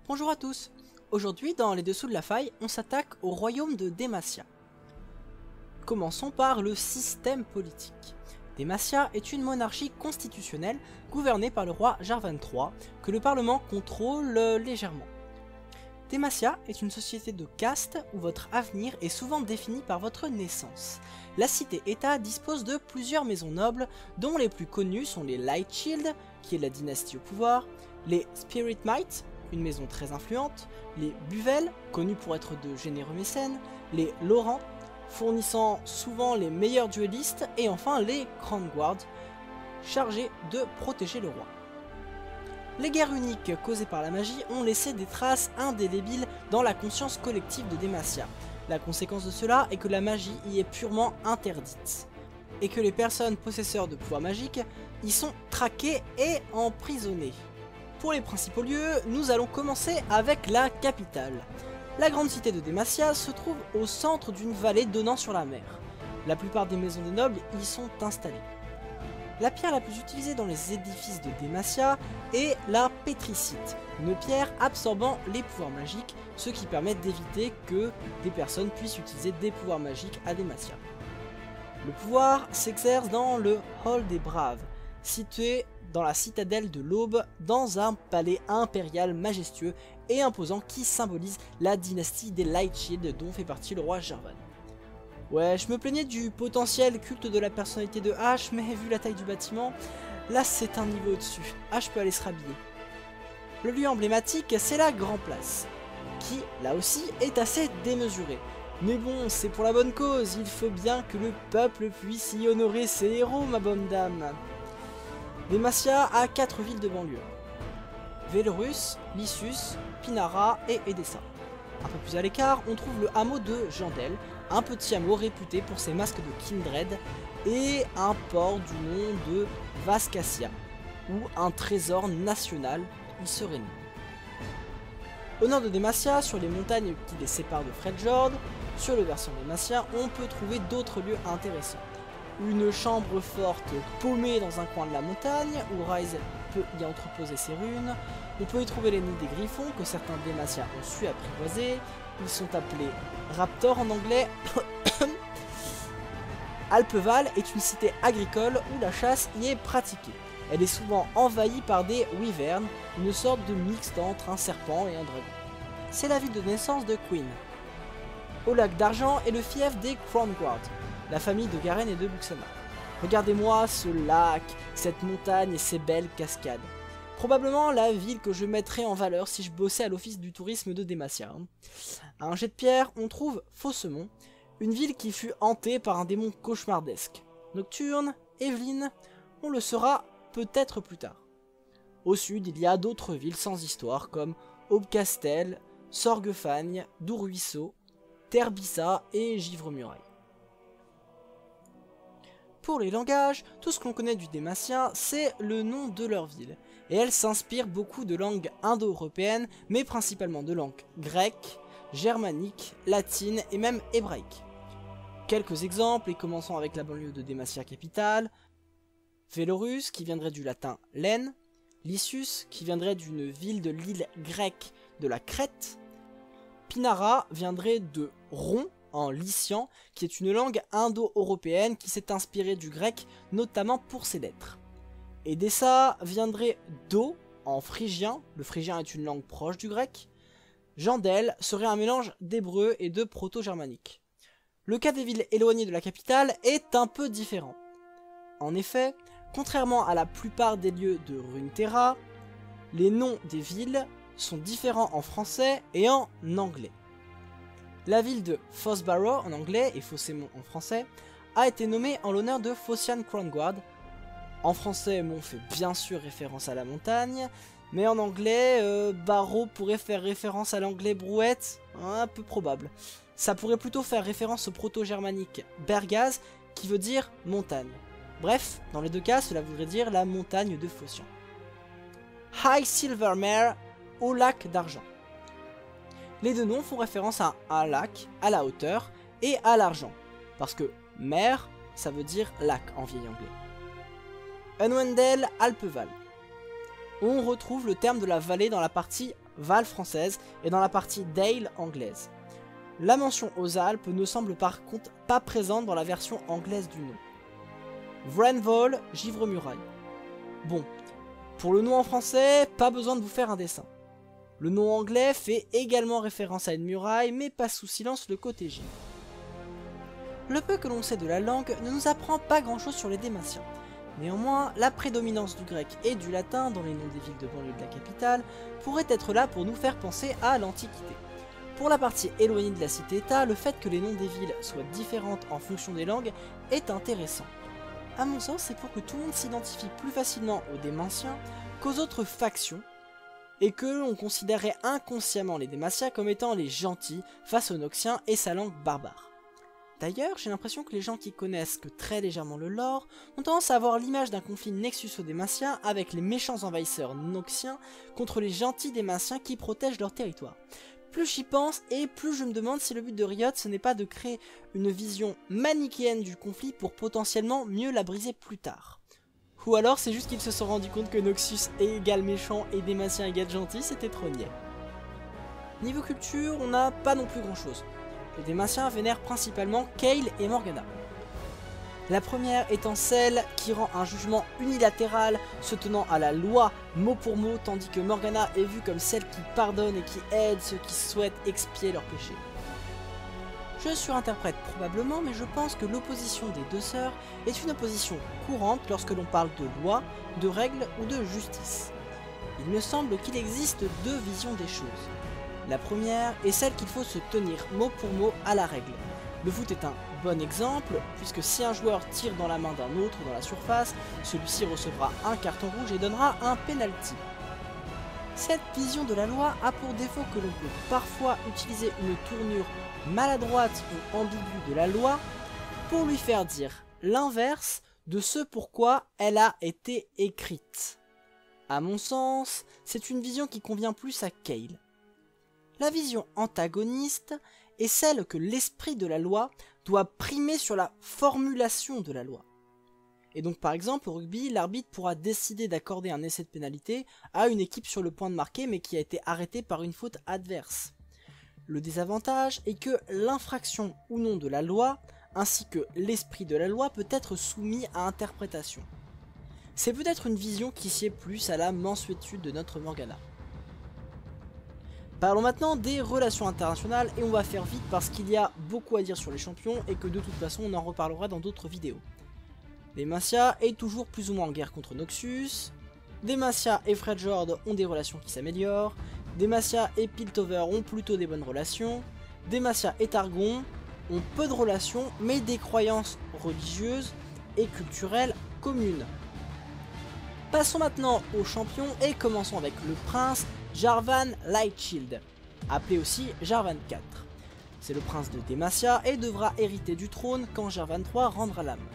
Bonjour à tous. Aujourd'hui, dans Les Dessous de la Faille, on s'attaque au royaume de Demacia. Commençons par le système politique. Demacia est une monarchie constitutionnelle gouvernée par le roi Jarvan III, que le Parlement contrôle légèrement. Demacia est une société de caste où votre avenir est souvent défini par votre naissance. La cité-État dispose de plusieurs maisons nobles, dont les plus connues sont les Lightshield, qui est la dynastie au pouvoir, les Spirit Might, une maison très influente, les Buvel, connus pour être de généreux mécènes, les Laurent, fournissant souvent les meilleurs duellistes, et enfin les Crown Guard, chargés de protéger le roi. Les guerres uniques causées par la magie ont laissé des traces indélébiles dans la conscience collective de Demacia. La conséquence de cela est que la magie y est purement interdite, et que les personnes possesseurs de pouvoirs magiques y sont traquées et emprisonnées. Pour les principaux lieux, nous allons commencer avec la capitale. La grande cité de Demacia se trouve au centre d'une vallée donnant sur la mer. La plupart des maisons des nobles y sont installées. La pierre la plus utilisée dans les édifices de Demacia est la pétricite, une pierre absorbant les pouvoirs magiques, ce qui permet d'éviter que des personnes puissent utiliser des pouvoirs magiques à Demacia. Le pouvoir s'exerce dans le Hall des Braves, situé dans la citadelle de l'Aube, dans un palais impérial majestueux et imposant qui symbolise la dynastie des Lightshield dont fait partie le roi Jarvan. Ouais, je me plaignais du potentiel culte de la personnalité de Ash, mais vu la taille du bâtiment, là c'est un niveau au-dessus. Ash peut aller se rhabiller. Le lieu emblématique, c'est la Grand Place, qui, là aussi, est assez démesurée. Mais bon, c'est pour la bonne cause, il faut bien que le peuple puisse y honorer ses héros, ma bonne dame. Demacia a 4 villes de banlieue: Velorus, Lissus, Pinara et Edessa. Un peu plus à l'écart, on trouve le hameau de Jandel, un petit hameau réputé pour ses masques de Kindred, et un port du nom de Vascacia, où un trésor national y se réunit. Au nord de Demacia, sur les montagnes qui les séparent de Freljord, sur le versant de Demacia, on peut trouver d'autres lieux intéressants. Une chambre forte paumée dans un coin de la montagne, où Ryze peut y entreposer ses runes. On peut y trouver les nids des griffons, que certains Demacia ont su apprivoiser. Ils sont appelés Raptor en anglais. Alpeval est une cité agricole où la chasse y est pratiquée. Elle est souvent envahie par des wyverns, une sorte de mixte entre un serpent et un dragon. C'est la ville de naissance de Queen. Au lac d'Argent est le fief des Crown Guard, la famille de Garen et de Luxana. Regardez-moi ce lac, cette montagne et ces belles cascades. Probablement la ville que je mettrais en valeur si je bossais à l'office du tourisme de Demacia. À un jet de pierre, on trouve Fossemont, une ville qui fut hantée par un démon cauchemardesque. Nocturne, Evelyn, on le saura peut-être plus tard. Au sud, il y a d'autres villes sans histoire comme Aubecastel, Sorguefagne, Dourruisseau, Terbissa et Givre-Muraille. Pour les langages, tout ce qu'on connaît du démacien, c'est le nom de leur ville. Et elle s'inspire beaucoup de langues indo-européennes, mais principalement de langues grecques, germaniques, latines et même hébraïques. Quelques exemples, et commençons avec la banlieue de Demacia capitale. Velorus, qui viendrait du latin laine. Lissus, qui viendrait d'une ville de l'île grecque de la Crète. Pinara viendrait de Ron, en lycian, qui est une langue indo-européenne qui s'est inspirée du grec, notamment pour ses lettres. Edessa viendrait d'O, en phrygien, le phrygien est une langue proche du grec. Jandel serait un mélange d'hébreu et de proto-germanique. Le cas des villes éloignées de la capitale est un peu différent. En effet, contrairement à la plupart des lieux de Runeterra, les noms des villes sont différents en français et en anglais. La ville de Fossbarrow en anglais et Fossemont en français a été nommée en l'honneur de Fossian Crownguard. En français, Mont fait bien sûr référence à la montagne, mais en anglais, Barrow pourrait faire référence à l'anglais brouette, un peu probable. Ça pourrait plutôt faire référence au proto-germanique Bergaz, qui veut dire montagne. Bref, dans les deux cas, cela voudrait dire la montagne de Fossian. High Silvermere, au lac d'argent. Les deux noms font référence à un lac, à la hauteur, et à l'argent. Parce que mer, ça veut dire lac en vieil anglais. Unwendel Alpeval. On retrouve le terme de la vallée dans la partie Val française et dans la partie Dale anglaise. La mention aux Alpes ne semble par contre pas présente dans la version anglaise du nom. Vranvol, Givre-Muraille. Bon, pour le nom en français, pas besoin de vous faire un dessin. Le nom anglais fait également référence à une muraille, mais passe sous silence le côté givre. Le peu que l'on sait de la langue ne nous apprend pas grand chose sur les Dématiens. Néanmoins, la prédominance du grec et du latin dans les noms des villes de banlieue de la capitale pourrait être là pour nous faire penser à l'Antiquité. Pour la partie éloignée de la cité-État, le fait que les noms des villes soient différentes en fonction des langues est intéressant. À mon sens, c'est pour que tout le monde s'identifie plus facilement aux Dématiens qu'aux autres factions, et que l'on considérait inconsciemment les Dématiens comme étant les gentils face aux Noxiens et sa langue barbare. D'ailleurs, j'ai l'impression que les gens qui connaissent que très légèrement le lore ont tendance à avoir l'image d'un conflit Nexus-Dématien avec les méchants envahisseurs Noxiens contre les gentils Dématiens qui protègent leur territoire. Plus j'y pense et plus je me demande si le but de Riot ce n'est pas de créer une vision manichéenne du conflit pour potentiellement mieux la briser plus tard. Ou alors c'est juste qu'ils se sont rendus compte que Noxus égale méchant et Dématien égale gentil, c'était trop niais. Niveau culture, on n'a pas non plus grand chose. Les Dématiens vénèrent principalement Kayle et Morgana. La première étant celle qui rend un jugement unilatéral se tenant à la loi mot pour mot, tandis que Morgana est vue comme celle qui pardonne et qui aide ceux qui souhaitent expier leurs péchés. Je surinterprète probablement, mais je pense que l'opposition des deux sœurs est une opposition courante lorsque l'on parle de loi, de règles ou de justice. Il me semble qu'il existe deux visions des choses. La première est celle qu'il faut se tenir mot pour mot à la règle. Le foot est un bon exemple, puisque si un joueur tire dans la main d'un autre dans la surface, celui-ci recevra un carton rouge et donnera un penalty. Cette vision de la loi a pour défaut que l'on peut parfois utiliser une tournure maladroite ou ambiguë de la loi pour lui faire dire l'inverse de ce pourquoi elle a été écrite. À mon sens, c'est une vision qui convient plus à Kayle. La vision antagoniste est celle que l'esprit de la loi doit primer sur la formulation de la loi. Et donc par exemple au rugby, l'arbitre pourra décider d'accorder un essai de pénalité à une équipe sur le point de marquer mais qui a été arrêtée par une faute adverse. Le désavantage est que l'infraction ou non de la loi, ainsi que l'esprit de la loi peut être soumis à interprétation. C'est peut-être une vision qui sied plus à la mansuétude de notre Morgana. Parlons maintenant des relations internationales et on va faire vite parce qu'il y a beaucoup à dire sur les champions et que de toute façon on en reparlera dans d'autres vidéos. Demacia est toujours plus ou moins en guerre contre Noxus, Demacia et Freljord ont des relations qui s'améliorent, Demacia et Piltover ont plutôt des bonnes relations, Demacia et Targon ont peu de relations mais des croyances religieuses et culturelles communes. Passons maintenant aux champions et commençons avec le prince Jarvan Lightshield, appelé aussi Jarvan IV. C'est le prince de Demacia et devra hériter du trône quand Jarvan III rendra l'âme.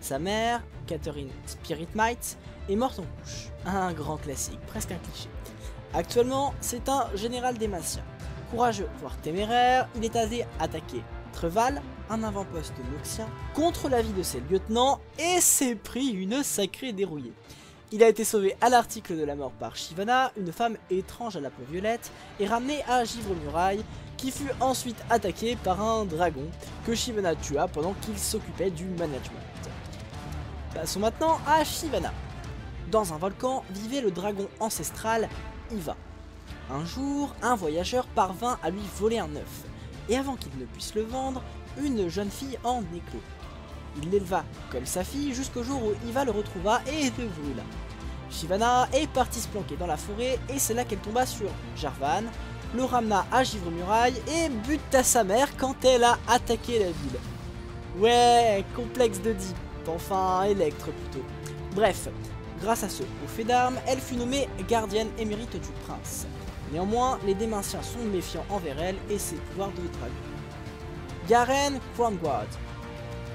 Sa mère, Catherine Spiritmight, est morte en couche. Un grand classique, presque un cliché. Actuellement, c'est un général Demacia. Courageux, voire téméraire, il est allé attaquer Treval, un avant-poste noxien, contre l'avis de ses lieutenants et s'est pris une sacrée dérouillée. Il a été sauvé à l'article de la mort par Shyvana, une femme étrange à la peau violette, et ramené à Givre-Muraille, qui fut ensuite attaqué par un dragon que Shyvana tua pendant qu'il s'occupait du management. Passons maintenant à Shyvana. Dans un volcan vivait le dragon ancestral Iva. Un jour, un voyageur parvint à lui voler un œuf, et avant qu'il ne puisse le vendre, une jeune fille en éclot. Il l'éleva comme sa fille jusqu'au jour où Iva le retrouva et le brûla. Shyvana est partie se planquer dans la forêt et c'est là qu'elle tomba sur Jarvan, le ramena à Givre-Muraille et buta sa mère quand elle a attaqué la ville. Ouais, complexe de Deep, enfin Electre plutôt. Bref, grâce à ce haut fait d'armes, elle fut nommée gardienne émérite du prince. Néanmoins, les Dématiens sont méfiants envers elle et ses pouvoirs de dragon. Garen Crownguard.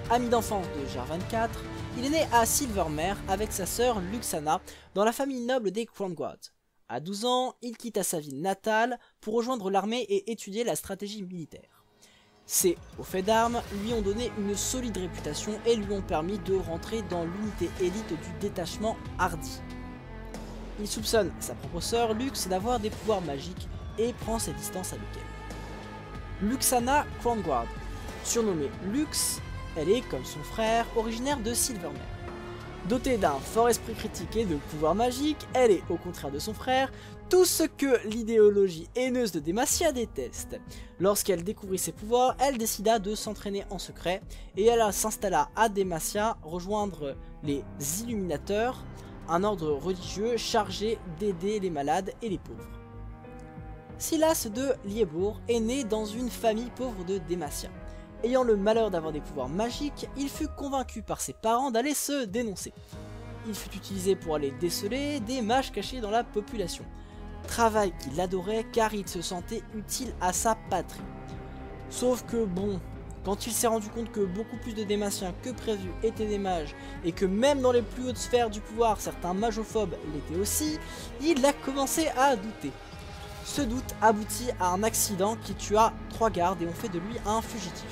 Ami d'enfance de Jarvan IV, il est né à Silvermere avec sa sœur Luxana dans la famille noble des Crownguard. À 12 ans, il quitta sa ville natale pour rejoindre l'armée et étudier la stratégie militaire. Ses hauts faits d'armes lui ont donné une solide réputation et lui ont permis de rentrer dans l'unité élite du détachement Hardy. Il soupçonne sa propre sœur Lux d'avoir des pouvoirs magiques et prend ses distances avec elle. Luxana Crownguard, surnommée Lux, elle est, comme son frère, originaire de Silvermere. Dotée d'un fort esprit critique et de pouvoirs magiques, elle est, au contraire de son frère, tout ce que l'idéologie haineuse de Demacia déteste. Lorsqu'elle découvrit ses pouvoirs, elle décida de s'entraîner en secret et elle s'installa à Demacia rejoindre les Illuminateurs, un ordre religieux chargé d'aider les malades et les pauvres. Silas de Liebourg est né dans une famille pauvre de Demacia. Ayant le malheur d'avoir des pouvoirs magiques, il fut convaincu par ses parents d'aller se dénoncer. Il fut utilisé pour aller déceler des mages cachés dans la population. Travail qu'il adorait car il se sentait utile à sa patrie. Sauf que bon, quand il s'est rendu compte que beaucoup plus de Démaciens que prévu étaient des mages, et que même dans les plus hautes sphères du pouvoir, certains magophobes l'étaient aussi, il a commencé à douter. Ce doute aboutit à un accident qui tua 3 gardes et ont fait de lui un fugitif.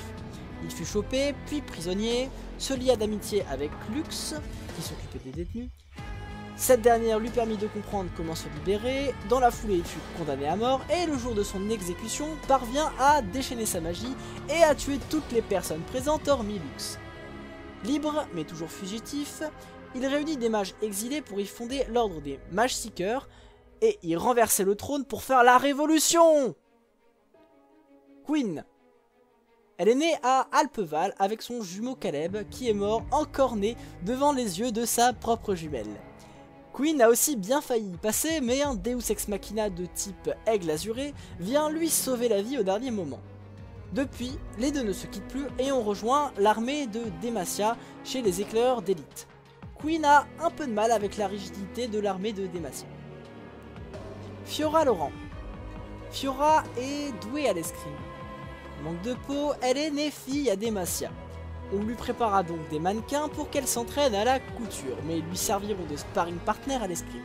Il fut chopé, puis prisonnier, se lia d'amitié avec Lux, qui s'occupait des détenus. Cette dernière lui permit de comprendre comment se libérer. Dans la foulée, il fut condamné à mort et le jour de son exécution, parvient à déchaîner sa magie et à tuer toutes les personnes présentes hormis Lux. Libre, mais toujours fugitif, il réunit des mages exilés pour y fonder l'ordre des Mages Seekers et y renverser le trône pour faire la révolution. Queen. Elle est née à Alpeval avec son jumeau Caleb qui est mort encorné devant les yeux de sa propre jumelle. Queen a aussi bien failli y passer, mais un Deus Ex Machina de type Aigle Azuré vient lui sauver la vie au dernier moment. Depuis, les deux ne se quittent plus et ont rejoint l'armée de Demacia chez les éclaireurs d'élite. Queen a un peu de mal avec la rigidité de l'armée de Demacia. Fiora Laurent. Fiora est douée à l'escrime. Manque de peau, elle est née fille à Demacia. On lui prépara donc des mannequins pour qu'elle s'entraîne à la couture, mais ils lui serviront de sparring partner à l'escrime.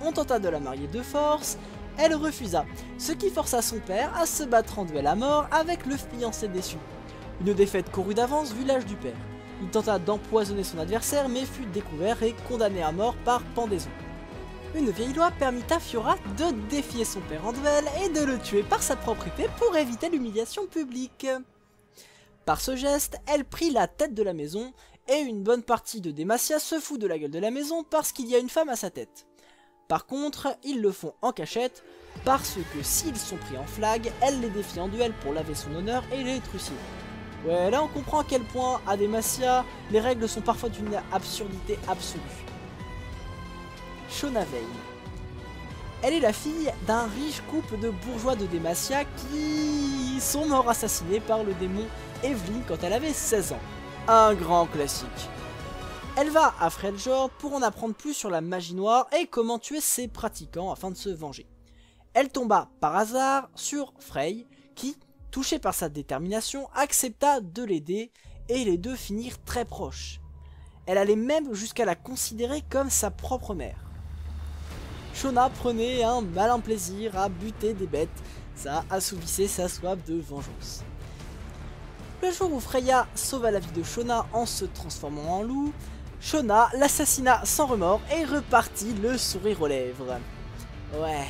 On tenta de la marier de force, elle refusa, ce qui força son père à se battre en duel à mort avec le fiancé déçu. Une défaite courue d'avance vu l'âge du père. Il tenta d'empoisonner son adversaire mais fut découvert et condamné à mort par pendaison. Une vieille loi permit à Fiora de défier son père en duel et de le tuer par sa propre épée pour éviter l'humiliation publique. Par ce geste, elle prit la tête de la maison et une bonne partie de Demacia se fout de la gueule de la maison parce qu'il y a une femme à sa tête. Par contre, ils le font en cachette parce que s'ils sont pris en flag, elle les défie en duel pour laver son honneur et les trucider. Ouais, là on comprend à quel point à Demacia, les règles sont parfois d'une absurdité absolue. Shona Vane. Elle est la fille d'un riche couple de bourgeois de Demacia qui sont morts assassinés par le démon Evelyn quand elle avait 16 ans. Un grand classique. Elle va à Freljord pour en apprendre plus sur la magie noire et comment tuer ses pratiquants afin de se venger. Elle tomba par hasard sur Frey qui, touché par sa détermination, accepta de l'aider et les deux finirent très proches. Elle allait même jusqu'à la considérer comme sa propre mère. Shona prenait un malin plaisir à buter des bêtes, ça assouvissait sa soif de vengeance. Le jour où Freya sauva la vie de Shona en se transformant en loup, Shona l'assassina sans remords et repartit le sourire aux lèvres. Ouais.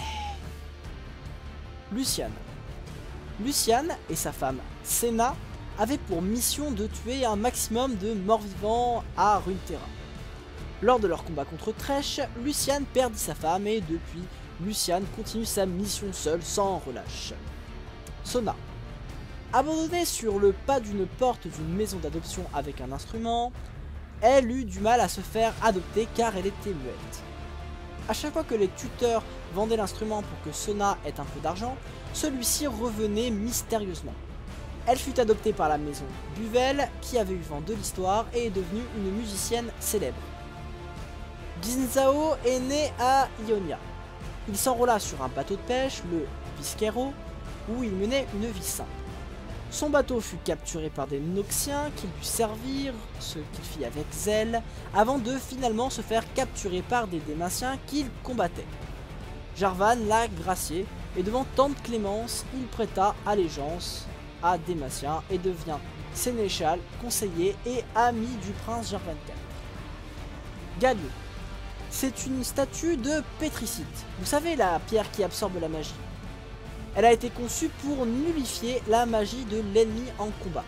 Luciane. Luciane et sa femme Senna avaient pour mission de tuer un maximum de morts-vivants à Runeterra. Lors de leur combat contre Thresh, Luciane perdit sa femme et depuis, Luciane continue sa mission seule sans relâche. Sona. Abandonnée sur le pas d'une porte d'une maison d'adoption avec un instrument, elle eut du mal à se faire adopter car elle était muette. A chaque fois que les tuteurs vendaient l'instrument pour que Sona ait un peu d'argent, celui-ci revenait mystérieusement. Elle fut adoptée par la maison Buvel qui avait eu vent de l'histoire et est devenue une musicienne célèbre. Ginzao est né à Ionia. Il s'enrôla sur un bateau de pêche, le Visquero, où il menait une vie simple. Son bateau fut capturé par des Noxiens qui lui servirent, ce qu'il fit avec zèle, avant de finalement se faire capturer par des Démaciens qu'il combattait. Jarvan l'a gracié, et devant tant de clémence, il prêta allégeance à Dématien et devient sénéchal, conseiller et ami du prince Jarvan IV. Galio. c'est une statue de pétricite. Vous savez, la pierre qui absorbe la magie. Elle a été conçue pour nullifier la magie de l'ennemi en combat.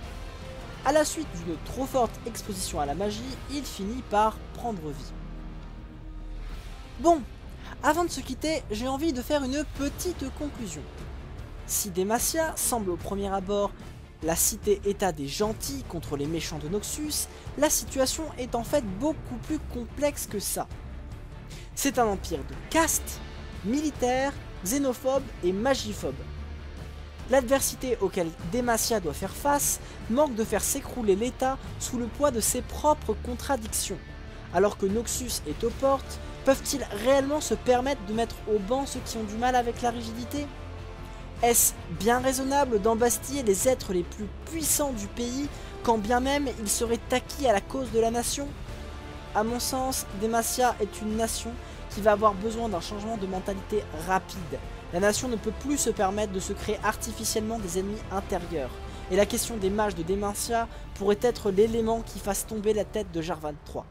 À la suite d'une trop forte exposition à la magie, il finit par prendre vie. Bon, avant de se quitter, j'ai envie de faire une petite conclusion. Si Demacia semble au premier abord la cité-état des gentils contre les méchants de Noxus, la situation est en fait beaucoup plus complexe que ça. C'est un empire de caste, militaire, xénophobe et magiphobe. L'adversité auquel Demacia doit faire face manque de faire s'écrouler l'État sous le poids de ses propres contradictions. Alors que Noxus est aux portes, peuvent-ils réellement se permettre de mettre au banc ceux qui ont du mal avec la rigidité ? Est-ce bien raisonnable d'embastiller les êtres les plus puissants du pays quand bien même ils seraient acquis à la cause de la nation ? À mon sens, Demacia est une nation qui va avoir besoin d'un changement de mentalité rapide. La nation ne peut plus se permettre de se créer artificiellement des ennemis intérieurs. Et la question des mages de Demacia pourrait être l'élément qui fasse tomber la tête de Jarvan III.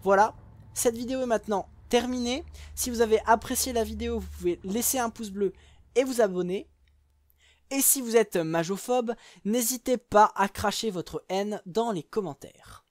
Voilà, cette vidéo est maintenant terminée. Si vous avez apprécié la vidéo, vous pouvez laisser un pouce bleu et vous abonner. Et si vous êtes magophobe, n'hésitez pas à cracher votre haine dans les commentaires.